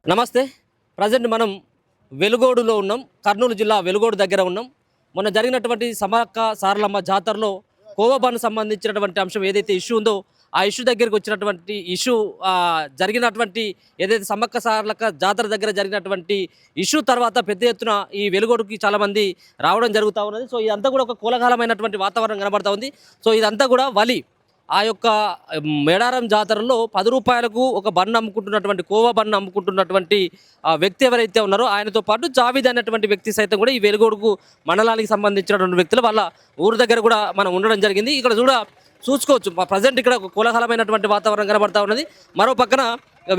నమస్తే. ప్రజెంట్ మనం వెలుగోడులో ఉన్నాం. కర్నూలు జిల్లా వెలుగోడు దగ్గర ఉన్నాం. మొన్న జరిగినటువంటి సమ్మక్క సారలమ్మ జాతరలో కోవబాను సంబంధించినటువంటి అంశం ఏదైతే ఇష్యూ ఉందో ఆ ఇష్యూ దగ్గరికి వచ్చినటువంటి ఇష్యూ జరిగినటువంటి ఏదైతే సమ్మక్క సారలక్క జాతర దగ్గర జరిగినటువంటి ఇష్యూ తర్వాత పెద్ద ఎత్తున ఈ వెలుగోడుకి చాలామంది రావడం జరుగుతూ ఉన్నది. సో ఇదంతా కూడా ఒక కోలాహలమైనటువంటి వాతావరణం కనబడుతూ ఉంది. సో ఇదంతా కూడా వలి ఆ యొక్క మేడారం జాతరలో 10 రూపాయలకు ఒక బన్ను అమ్ముకుంటున్నటువంటి కోవా బన్ను అమ్ముకుంటున్నటువంటి వ్యక్తి ఎవరైతే ఉన్నారో ఆయనతో పాటు జావీద్ అనేటువంటి వ్యక్తి సైతం కూడా ఈ వెలుగోడుకు మండలానికి సంబంధించినటువంటి వ్యక్తులు వాళ్ళ ఊరు దగ్గర కూడా మనం ఉండడం జరిగింది. ఇక్కడ చూసుకోవచ్చు ప్రజెంట్ ఇక్కడ ఒక కోలాహలమైనటువంటి వాతావరణం కనబడతా ఉన్నది. మరో పక్కన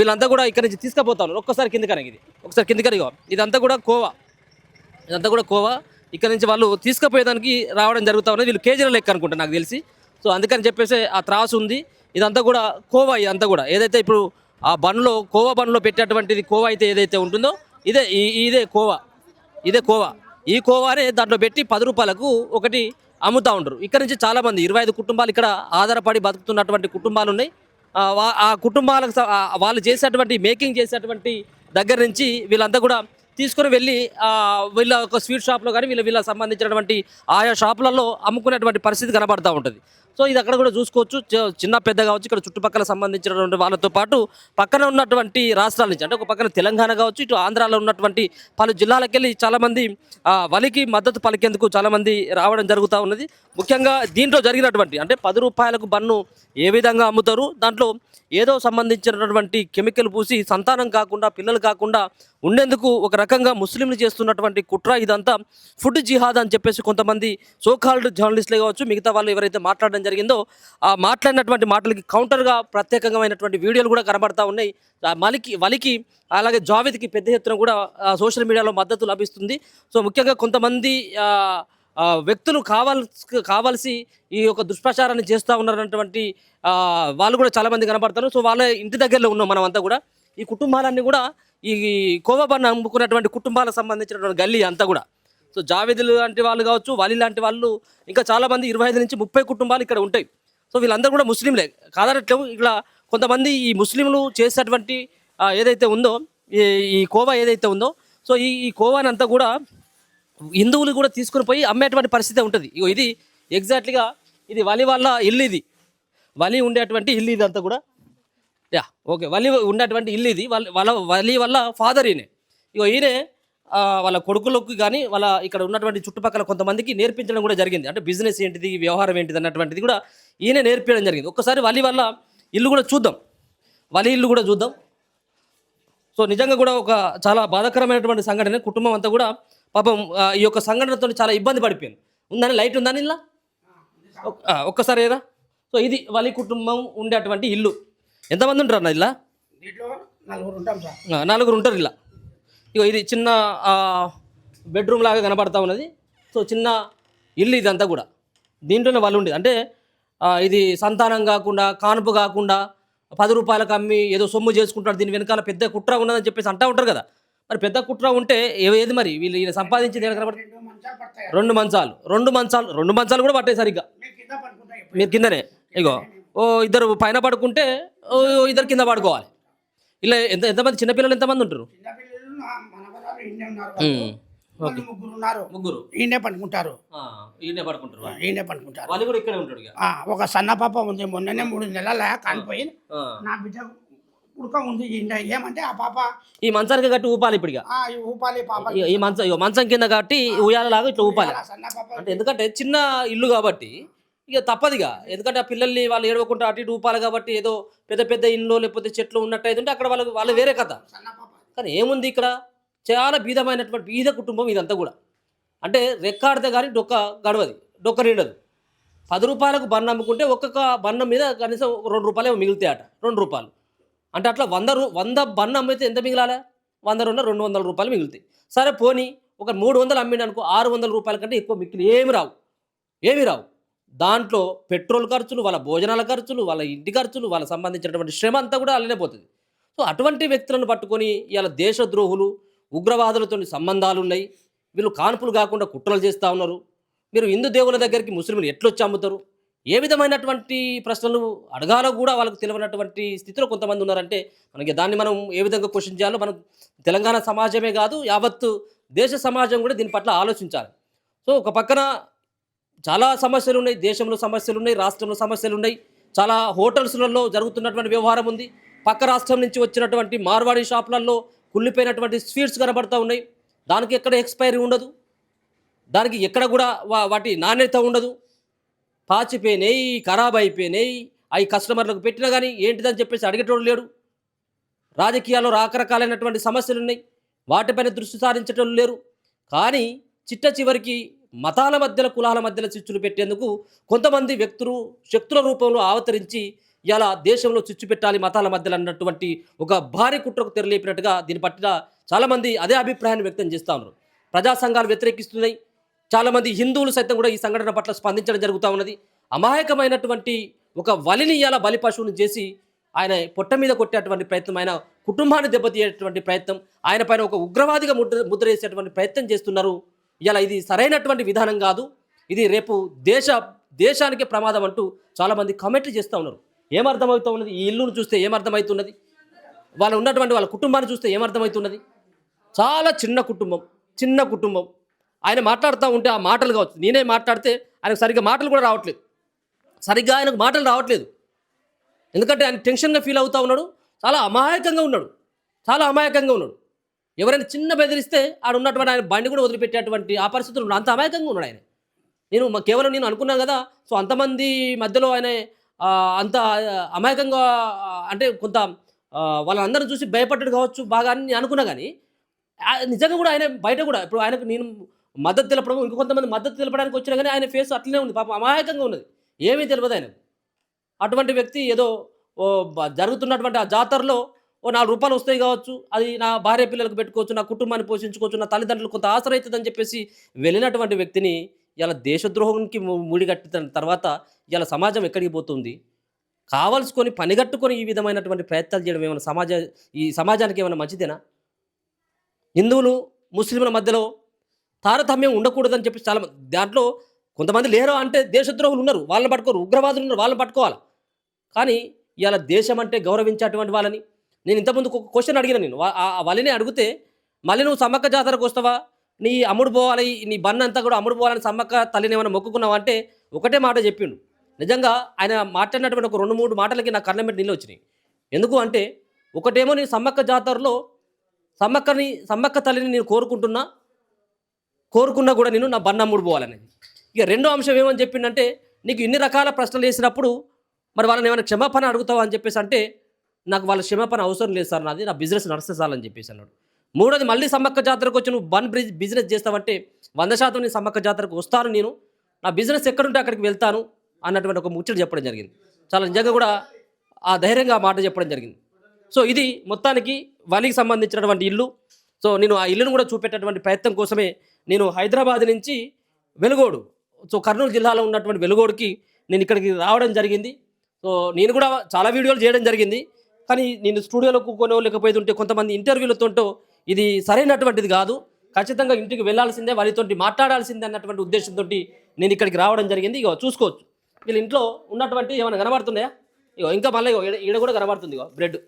వీళ్ళంతా కూడా ఇక్కడ నుంచి తీసుకుపోతా ఉన్నారు. ఒక్కసారి కిందికని ఒకసారి కిందికని ఇదంతా కూడా కోవా ఇక్కడ నుంచి వాళ్ళు తీసుకుపోయేదానికి రావడం జరుగుతూ ఉన్నది. వీళ్ళు కేజీల లెక్క అనుకుంటా నాకు తెలిసి. సో అందుకని చెప్పేసి ఆ త్రాసు ఉంది. ఇదంతా కూడా కోవా, ఇదంతా కూడా ఏదైతే ఇప్పుడు ఆ బండ్లో కోవా బండ్లో పెట్టేటువంటిది కోవా అయితే ఏదైతే ఉంటుందో ఇదే కోవా. ఈ కోవానే దాంట్లో పెట్టి 10 రూపాయలకు ఒకటి అమ్ముతూ ఉంటారు. ఇక్కడ నుంచి చాలామంది 25 కుటుంబాలు ఇక్కడ ఆధారపడి బతుకుతున్నటువంటి కుటుంబాలు ఉన్నాయి. ఆ కుటుంబాలకు వాళ్ళు చేసేటువంటి మేకింగ్ చేసేటువంటి దగ్గర నుంచి వీళ్ళంతా కూడా తీసుకొని వెళ్ళి వీళ్ళ ఒక స్వీట్ షాప్లో కానీ వీళ్ళ సంబంధించినటువంటి ఆయా షాపులలో అమ్ముకునేటువంటి పరిస్థితి కనబడుతూ ఉంటుంది. సో ఇది అక్కడ కూడా చూసుకోవచ్చు. చిన్న పెద్ద కావచ్చు, ఇక్కడ చుట్టుపక్కల సంబంధించినటువంటి వాళ్ళతో పాటు పక్కన ఉన్నటువంటి రాష్ట్రాల నుంచి, అంటే ఒక పక్కన తెలంగాణ కావచ్చు, ఇటు ఆంధ్రాలో ఉన్నటువంటి పలు జిల్లాలకు వెళ్ళి చాలామంది వలికి మద్దతు పలికేందుకు చాలామంది రావడం జరుగుతూ ఉన్నది. ముఖ్యంగా దీంట్లో జరిగినటువంటి అంటే 10 రూపాయలకు బన్ను ఏ విధంగా అమ్ముతారు, దాంట్లో ఏదో సంబంధించినటువంటి కెమికల్ పూసి సంతానం కాకుండా పిల్లలు కాకుండా ఉండేందుకు ఒక రకంగా ముస్లింలు చేస్తున్నటువంటి కుట్ర ఇదంతా ఫుడ్ జిహాద్ అని చెప్పేసి కొంతమంది సోకాల్డ్ జర్నలిస్టులే కావచ్చు, మిగతా వాళ్ళు ఎవరైతే మాట్లాడడం జరిగిందో ఆ మాట్లాడినటువంటి మాటలకి కౌంటర్గా ప్రత్యేకమైనటువంటి వీడియోలు కూడా కనబడతా ఉన్నాయి. వలికి అలాగే జావేద్కి పెద్ద ఎత్తున కూడా సోషల్ మీడియాలో మద్దతు లభిస్తుంది. సో ముఖ్యంగా కొంతమంది వ్యక్తులు కావాల్సి ఈ యొక్క దుష్ప్రచారాన్ని చేస్తూ ఉన్నారన్నటువంటి వాళ్ళు కూడా చాలామంది కనబడతారు. సో వాళ్ళ ఇంటి దగ్గరలో ఉన్నాం మనం అంతా కూడా. ఈ కుటుంబాలన్నీ కూడా ఈ కోవా బన్ను అమ్ముకున్నటువంటి కుటుంబాలకు సంబంధించినటువంటి గల్లీ అంతా కూడా. సో జావేదులు లాంటి వాళ్ళు కావచ్చు, వలి లాంటి వాళ్ళు ఇంకా చాలామంది 25 నుంచి 30 కుటుంబాలు ఇక్కడ ఉంటాయి. సో వీళ్ళందరూ కూడా ముస్లింలే కాదనట్లేము. ఇక్కడ కొంతమంది ఈ ముస్లింలు చేసేటువంటి ఏదైతే ఉందో ఈ కోవా ఏదైతే ఉందో, సో ఈ కోవానంతా కూడా హిందువులు కూడా తీసుకుని పోయి అమ్మేటువంటి పరిస్థితి ఉంటుంది. ఇది ఎగ్జాక్ట్లీగా ఇది వలి వాళ్ళ ఇల్లు, ఇది వలి ఉండేటువంటి ఇల్లు, ఇది అంతా కూడా ఓకే వలి ఉండేటువంటి ఇల్లు ఇది. వలి వల్ల ఫాదర్ ఈయనే వాళ్ళ కొడుకులకు కానీ వాళ్ళ ఇక్కడ ఉన్నటువంటి చుట్టుపక్కల కొంతమందికి నేర్పించడం కూడా జరిగింది. అంటే బిజినెస్ ఏంటిది, వ్యవహారం ఏంటిది అన్నటువంటిది కూడా ఈయన నేర్పించడం జరిగింది. ఒక్కసారి వలి వల్ల ఇల్లు కూడా చూద్దాం, వలి ఇల్లు కూడా చూద్దాం. సో నిజంగా కూడా ఒక చాలా బాధాకరమైనటువంటి సంఘటన. కుటుంబం అంతా కూడా పాపం ఈ యొక్క సంఘటనతో చాలా ఇబ్బంది పడిపోయింది. ఉందని లైట్ ఉందని ఇలా ఒక్కసారి ఏదా. సో ఇది వలి కుటుంబం ఉండేటువంటి ఇల్లు. ఎంతమంది ఉంటారు అన్న ఇలా? 4 ఉంటారు ఇలా. ఇది చిన్న బెడ్రూమ్ లాగా కనబడతా ఉన్నది. సో చిన్న ఇల్లు ఇదంతా కూడా. దీంట్లోనే వాళ్ళు ఉండేది. అంటే ఇది సంతానం కాకుండా కానుపు కాకుండా 10 రూపాయలకు అమ్మి ఏదో సొమ్ము చేసుకుంటారు, దీని వెనకాల పెద్ద కుట్ర ఉన్నదని చెప్పేసి అంటూ ఉంటారు కదా. మరి పెద్ద కుట్ర ఉంటే ఏది మరి వీళ్ళు సంపాదించింది ఏమైనా కనబడుతుంది? 2 మంచాలు కూడా పట్టాయి సరిగ్గా. మీరు కిందనే ఇద్దరు పైన పడుకుంటే ఇద్దరు కింద పడుకోవాలి. ఇలా ఎంతమంది చిన్నపిల్లలు ఎంతమంది ఉంటారు? ముగ్గురు ఈయనే పడుకుంటారు. వాళ్ళు కూడా ఇక్కడే ఉంటాడు. ఒక సన్న పాప ఉంది, మొన్ననే 3 నెలల కానిపోయి నా బిడ్డ ఉడక ఉంది. ఏమంటే ఆ పాప ఈ మంచానికి కట్టి ఊపాలి. ఇప్పుడు ఊపాలి పాప. ఈ మంచం కింద కట్టి ఉయ్యాలలాగా ఇట్లా ఊపాలి. అంటే ఎందుకంటే చిన్న ఇల్లు కాబట్టి ఇక తప్పదిగా. ఎందుకంటే ఆ పిల్లల్ని వాళ్ళు ఏడవకుండా అటు ఇటు ఊపాలి కాబట్టి. ఏదో పెద్ద ఇంట్లో లేకపోతే చెట్లు ఉన్నట్టు అయితే అక్కడ వాళ్ళు వేరే కథ. కానీ ఏముంది ఇక్కడ చాలా బీద కుటుంబం ఇదంతా కూడా. అంటే రెక్కాడితే కానీ డొక్క నిండదు. 10 రూపాయలకు బన్ను అమ్ముకుంటే ఒక్కొక్క బన్నం మీద కనీసం 2 రూపాయలు మిగులుతాయి అట. 2 రూపాయలు అంటే అట్లా 100 బన్ను అమ్మితే ఎంత మిగిలాలా? 100 200 రూపాయలు మిగులుతాయి. సరే పోనీ ఒక 300 అమ్మిండి అనుకో, 600 రూపాయల కంటే ఎక్కువ మిగిలి ఏమి రావు. దాంట్లో పెట్రోల్ ఖర్చులు, వాళ్ళ భోజనాల ఖర్చులు, వాళ్ళ ఇంటి ఖర్చులు, వాళ్ళ సంబంధించినటువంటి శ్రమ అంతా కూడా అలానే పోతుంది. సో అటువంటి వ్యక్తులను పట్టుకొని ఇలా దేశద్రోహులు, ఉగ్రవాదులతో సంబంధాలు ఉన్నాయి, వీళ్ళు కాన్పులు కాకుండా కుట్రలు చేస్తూ ఉన్నారు. మీరు హిందూ దేవుల దగ్గరికి ముస్లింలు ఎట్లొచ్చి అమ్ముతారు? ఏ విధమైనటువంటి ప్రశ్నలు అడగాలో కూడా వాళ్ళకు తెలియనటువంటి స్థితిలో కొంతమంది ఉన్నారంటే మనకి దాన్ని మనం ఏ విధంగా క్వశ్చన్ చేయాలో మనం తెలంగాణ సమాజమే కాదు యావత్తు దేశ సమాజం కూడా దీని పట్ల ఆలోచించాలి. సో ఒక పక్కన చాలా సమస్యలు ఉన్నాయి, దేశంలో సమస్యలు ఉన్నాయి, రాష్ట్రంలో సమస్యలు ఉన్నాయి, చాలా హోటల్స్లలో జరుగుతున్నటువంటి వ్యవహారం ఉంది. పక్క రాష్ట్రం నుంచి వచ్చినటువంటి మార్వాడి షాపులలో కుళ్ళిపోయినటువంటి స్వీట్స్ కనబడతా ఉన్నాయి. దానికి ఎక్కడ ఎక్స్పైరీ ఉండదు, దానికి ఎక్కడ కూడా వాటి నాణ్యత ఉండదు, పాచిపోయినాయి, ఖరాబ్ అయిపోయినాయి. అవి కస్టమర్లకు పెట్టినా కానీ ఏంటిదని చెప్పేసి అడిగేటోడు లేడు. రాజకీయాల్లో రకరకాలైనటువంటి సమస్యలు ఉన్నాయి, వాటిపైన దృష్టి సారించేటోళ్ళు లేరు. కానీ చిట్ట చివరికి మతాల మధ్యలో కులాల మధ్యలో చిచ్చులు పెట్టేందుకు కొంతమంది వ్యక్తులు శక్తుల రూపంలో అవతరించి ఇలా దేశంలో చిచ్చు పెట్టాలి మతాల మధ్యలో అన్నటువంటి ఒక భారీ కుట్రకు తెరలేపినట్టుగా దీని పట్ల చాలామంది అదే అభిప్రాయాన్ని వ్యక్తం చేస్తూ ఉన్నారు. ప్రజా సంఘాలు వ్యతిరేకిస్తున్నాయి. చాలామంది హిందువులు సైతం కూడా ఈ సంఘటన పట్ల స్పందించడం జరుగుతూ ఉన్నది. అమాయకమైనటువంటి ఒక వలిని ఇలా బలి పశువుని చేసి ఆయన పొట్ట మీద కొట్టేటువంటి ప్రయత్నం, ఆయన కుటుంబాన్ని దెబ్బతీయేటువంటి ప్రయత్నం, ఆయన పైన ఒక ఉగ్రవాదిగా ముద్ర వేసేటువంటి ప్రయత్నం చేస్తున్నారు. ఇలా ఇది సరైనటువంటి విధానం కాదు, ఇది రేపు దేశానికే ప్రమాదం అంటూ చాలామంది కామెంట్లు చేస్తూ ఉన్నారు. ఏమర్థమవుతూ ఉన్నది? ఈ ఇల్లును చూస్తే ఏమర్థమవుతున్నది? వాళ్ళు ఉన్నటువంటి వాళ్ళ కుటుంబాన్ని చూస్తే ఏమర్థమవుతున్నది? చాలా చిన్న కుటుంబం. ఆయన మాట్లాడుతూ ఉంటే ఆ మాటలు కావచ్చు, నేనే మాట్లాడితే ఆయనకు సరిగ్గా మాటలు కూడా రావట్లేదు, ఆయనకు మాటలు రావట్లేదు. ఎందుకంటే ఆయన టెన్షన్గా ఫీల్ అవుతూ ఉన్నాడు, చాలా అమాయకంగా ఉన్నాడు. ఎవరైనా చిన్న బెదిరిస్తే ఆడ ఉన్నటువంటి ఆయన బండి కూడా వదిలిపెట్టేటువంటి ఆ పరిస్థితులు ఉన్నాడు. అంత అమాయకంగా ఉన్నాడు ఆయన. కేవలం నేను అనుకున్నాను కదా, సో అంతమంది మధ్యలో ఆయన అంత అమాయకంగా అంటే కొంత వాళ్ళందరిని చూసి భయపడ్డాడు కావచ్చు బాగా అని నేను అనుకున్నా. కానీ నిజంగా కూడా ఆయన బయట కూడా ఇప్పుడు ఆయనకు నేను మద్దతు తెలపడం, ఇంకొంతమంది మద్దతు తెలపడానికి వచ్చినా కానీ ఆయన ఫేస్ అట్లనే ఉంది, పాపం అమాయకంగా ఉన్నది, ఏమీ తెలియదు ఆయనకు. అటువంటి వ్యక్తి ఏదో జరుగుతున్నటువంటి ఆ జాతరలో ఓ ₹4 వస్తాయి కావచ్చు, అది నా భార్య పిల్లలకు పెట్టుకోవచ్చు, నా కుటుంబాన్ని పోషించుకోవచ్చు, నా తల్లిదండ్రులు కొంత ఆసర అవుతుందని చెప్పేసి వెళ్ళినటువంటి వ్యక్తిని ఇలా దేశద్రోహానికి ముడిగట్టిన తర్వాత ఇలా సమాజం ఎక్కడికి పోతుంది? కావలసుకొని పనిగట్టుకొని ఈ విధమైనటువంటి ప్రయత్నాలు చేయడం ఏమైనా ఈ సమాజానికి ఏమైనా మంచిదేనా? హిందువులు ముస్లింల మధ్యలో తారతమ్యం ఉండకూడదని చెప్పి చాలా దాంట్లో కొంతమంది లేరు అంటే దేశద్రోహులు ఉన్నారు, వాళ్ళని పట్టుకోరు, ఉగ్రవాదులు ఉన్నారు, వాళ్ళని పట్టుకోవాలి. కానీ ఇలా దేశం అంటే గౌరవించేటువంటి వాళ్ళని నేను ఇంతకుముందు ఒక క్వశ్చన్ అడిగిన, నేను వాళ్ళని అడిగితే మళ్ళీ నువ్వు సమ్మక్క జాతరకు వస్తావా, నీ అమ్ముడు పోవాలి, నీ బన్న అంతా కూడా అమ్ముడు పోవాలని సమ్మక్క తల్లిని ఏమైనా మొక్కుకున్నావా అంటే ఒకటే మాట చెప్పిండు. నిజంగా ఆయన మాట్లాడినటువంటి ఒక 2-3 మాటలకి నా కళ్ళ మీద నీళ్ళు వచ్చినాయి. ఎందుకు అంటే ఒకటేమో నీ సమ్మక్క జాతరలో సమ్మక్క తల్లిని నేను కోరుకున్నా కూడా నేను నా బన్న అమ్ముడు పోవాలనేది. ఇక రెండో అంశం ఏమని చెప్పిండంటే, నీకు ఇన్ని రకాల ప్రశ్నలు వేసినప్పుడు మరి వాళ్ళని ఏమైనా క్షమాపణ అడుగుతావా అని చెప్పేసి అంటే, నాకు వాళ్ళ క్షమాపణ అవసరం లేదు సార్, నా బిజినెస్ నడిస్తే చాలని చెప్పేసి అన్నాడు. మూడోది, మళ్ళీ సమ్మక్క జాతరకు వచ్చి నువ్వు బిజినెస్ చేస్తావంటే 100% నేను సమ్మక్క జాతరకు వస్తాను, నేను నా బిజినెస్ ఎక్కడుంటే అక్కడికి వెళ్తాను అన్నటువంటి ఒక ముచ్చట చెప్పడం జరిగింది. చాలా నిజంగా కూడా ఆ ధైర్యంగా ఆ మాట చెప్పడం జరిగింది. సో ఇది మొత్తానికి వలికి సంబంధించినటువంటి ఇల్లు. సో నేను ఆ ఇల్లును కూడా చూపెట్టేటువంటి ప్రయత్నం కోసమే నేను హైదరాబాద్ నుంచి వెలుగోడు, సో కర్నూలు జిల్లాలో ఉన్నటువంటి వెలుగోడుకి నేను ఇక్కడికి రావడం జరిగింది. సో నేను కూడా చాలా వీడియోలు చేయడం జరిగింది. కానీ నేను స్టూడియోలో కూర్చొని లేకపోతుంటే కొంతమంది ఇంటర్వ్యూలతో ఇది సరైనటువంటిది కాదు, ఖచ్చితంగా ఇంటికి వెళ్ళాల్సిందే, వాళ్ళతో మాట్లాడాల్సిందే అన్నటువంటి ఉద్దేశంతో నేను ఇక్కడికి రావడం జరిగింది. ఇగో చూసుకోవచ్చు, వీళ్ళ ఇంట్లో ఉన్నటువంటి ఏమైనా కనబడుతున్నాయా? ఇగో ఇంకా మళ్ళీ ఈడ కూడా కనబడుతుంది, ఇగో బ్రెడ్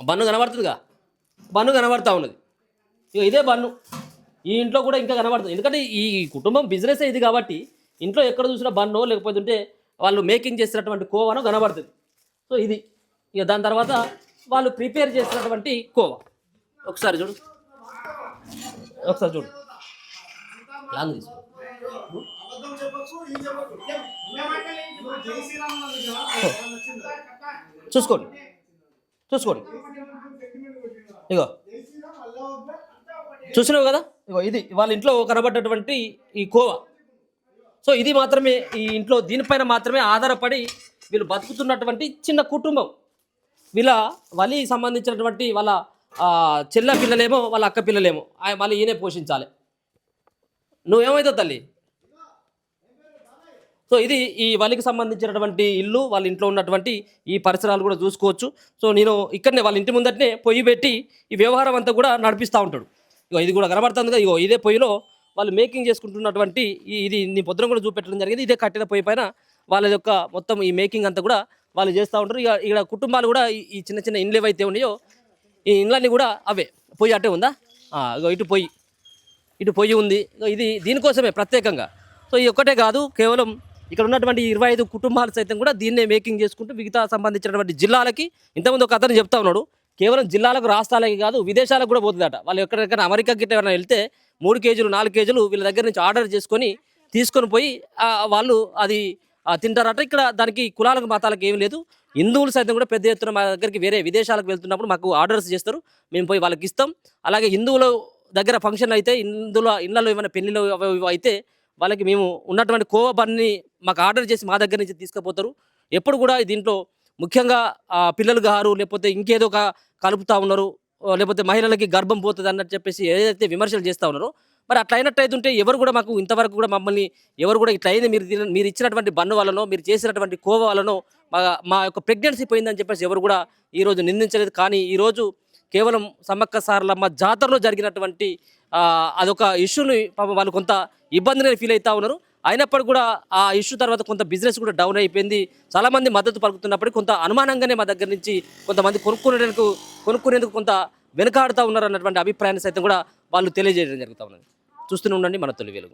బన్ను కనబడుతుందిగా, బన్ను కనబడుతూ ఉన్నది. ఇగో ఇదే బన్ను ఈ ఇంట్లో కూడా ఇంకా కనబడుతుంది. ఎందుకంటే ఈ కుటుంబం బిజినెస్ ఇది కాబట్టి ఇంట్లో ఎక్కడ చూసినా బన్నో లేకపోతుంటే వాళ్ళు మేకింగ్ చేసినటువంటి కోవానో కనబడుతుంది. సో ఇది ఇక దాని తర్వాత వాళ్ళు ప్రిపేర్ చేసినటువంటి కోవా ఒకసారి చూడు లాంగ్ తీసుకో, చూసుకోండి ఇగో చూసినావు కదా, ఇగో ఇది వాళ్ళ ఇంట్లో కనబడ్డటువంటి ఈ కోవా. సో ఇది మాత్రమే ఈ ఇంట్లో, దీనిపైన మాత్రమే ఆధారపడి వీళ్ళు బతుకుతున్నటువంటి చిన్న కుటుంబం. వీళ్ళ వలి సంబంధించినటువంటి వాళ్ళ చెల్ల పిల్లలేమో వాళ్ళ అక్క పిల్లలేమో మళ్ళీ ఈయనే పోషించాలి. నువ్వేమవుతావు తల్లి? సో ఇది ఈ వలికి సంబంధించినటువంటి ఇల్లు, వాళ్ళ ఇంట్లో ఉన్నటువంటి ఈ పరిసరాలు కూడా చూసుకోవచ్చు. సో నేను ఇక్కడనే వాళ్ళ ఇంటి ముందటనే పొయ్యి పెట్టి ఈ వ్యవహారం అంతా కూడా నడిపిస్తూ ఉంటాడు. ఇగో ఇది కూడా కనబడుతుంది కదా, ఇగో ఇదే పొయ్యిలో వాళ్ళు మేకింగ్ చేసుకుంటున్నటువంటి ఇది నీ పొద్దున కూడా చూపెట్టడం జరిగింది. ఇదే కట్టిన పొయ్యి పైన వాళ్ళ యొక్క మొత్తం ఈ మేకింగ్ అంతా కూడా వాళ్ళు చేస్తూ ఉంటారు. ఇక ఇక్కడ కుటుంబాలు కూడా ఈ చిన్న చిన్న ఇండ్లు ఏవైతే ఉన్నాయో ఈ ఇండ్లన్నీ కూడా అవే. పొయ్యి అటే ఉందా, ఇగో ఇటు పొయ్యి ఉంది. ఇగో ఇది దీనికోసమే ప్రత్యేకంగా. సో ఇది ఒక్కటే కాదు, కేవలం ఇక్కడ ఉన్నటువంటి 25 కుటుంబాలు సైతం కూడా దీన్నే మేకింగ్ చేసుకుంటూ మిగతా సంబంధించినటువంటి జిల్లాలకి, ఇంతకుముందు ఒక అతను చెప్తా ఉన్నాడు, కేవలం జిల్లాలకు రాష్ట్రాలకి కాదు విదేశాలకు కూడా పోతుందట. వాళ్ళు ఎక్కడెక్కడ అమెరికా గిట్ట ఎవరైనా వెళ్తే 3 కేజీలు 4 కేజీలు వీళ్ళ దగ్గర నుంచి ఆర్డర్ తీసుకొని పోయి వాళ్ళు అది తింటారట. ఇక్కడ దానికి కులాలకు మతాలకు ఏం లేదు. హిందువులు సైతం కూడా పెద్ద ఎత్తున మా దగ్గరికి వేరే విదేశాలకు వెళ్తున్నప్పుడు మాకు ఆర్డర్స్ చేస్తారు, మేము పోయి వాళ్ళకి ఇస్తాం. అలాగే హిందువుల దగ్గర ఫంక్షన్లు అయితే ఇళ్ళలో ఏమైనా పెళ్ళిళ్ళు అయితే వాళ్ళకి మేము ఉన్నటువంటి కోవా బన్ని మాకు ఆర్డర్ చేసి మా దగ్గర నుంచి తీసుకుపోతారు. ఎప్పుడు కూడా దీంట్లో ముఖ్యంగా పిల్లలు గారు లేకపోతే ఇంకేదో కలుపుతూ ఉన్నారు, లేకపోతే మహిళలకి గర్భం పోతుంది అన్నట్టు చెప్పేసి ఏదైతే విమర్శలు చేస్తూ ఉన్నారో, మరి అట్లా అయినట్టయితుంటే ఎవరు కూడా మాకు ఇంతవరకు కూడా మమ్మల్ని ఎవరు కూడా ఇట్లా అయింది మీరు ఇచ్చినటువంటి బన్ను వల్లనో మీరు చేసినటువంటి కోవా వల్లనో మా యొక్క ప్రెగ్నెన్సీ పోయిందని చెప్పేసి ఎవరు కూడా ఈరోజు నిందించలేదు. కానీ ఈరోజు కేవలం సమ్మక్క సారలమ్మ జాతరలో జరిగినటువంటి అదొక ఇష్యూని పాపం వాళ్ళు కొంత ఇబ్బందిగా ఫీల్ అవుతూ ఉన్నారు. అయినప్పటికీ కూడా ఆ ఇష్యూ తర్వాత కొంత బిజినెస్ కూడా డౌన్ అయిపోయింది. చాలామంది మద్దతు పలుకుతున్నప్పటికీ కొంత అనుమానంగానే మా దగ్గర నుంచి కొంతమంది కొనుక్కునేందుకు కొంత వెనుకాడుతూ ఉన్నారు అన్నటువంటి అభిప్రాయాన్ని సైతం కూడా వాళ్ళు తెలియజేయడం జరుగుతూ ఉన్నది. చూస్తూనే ఉండండి మన తొలి వెలుగు.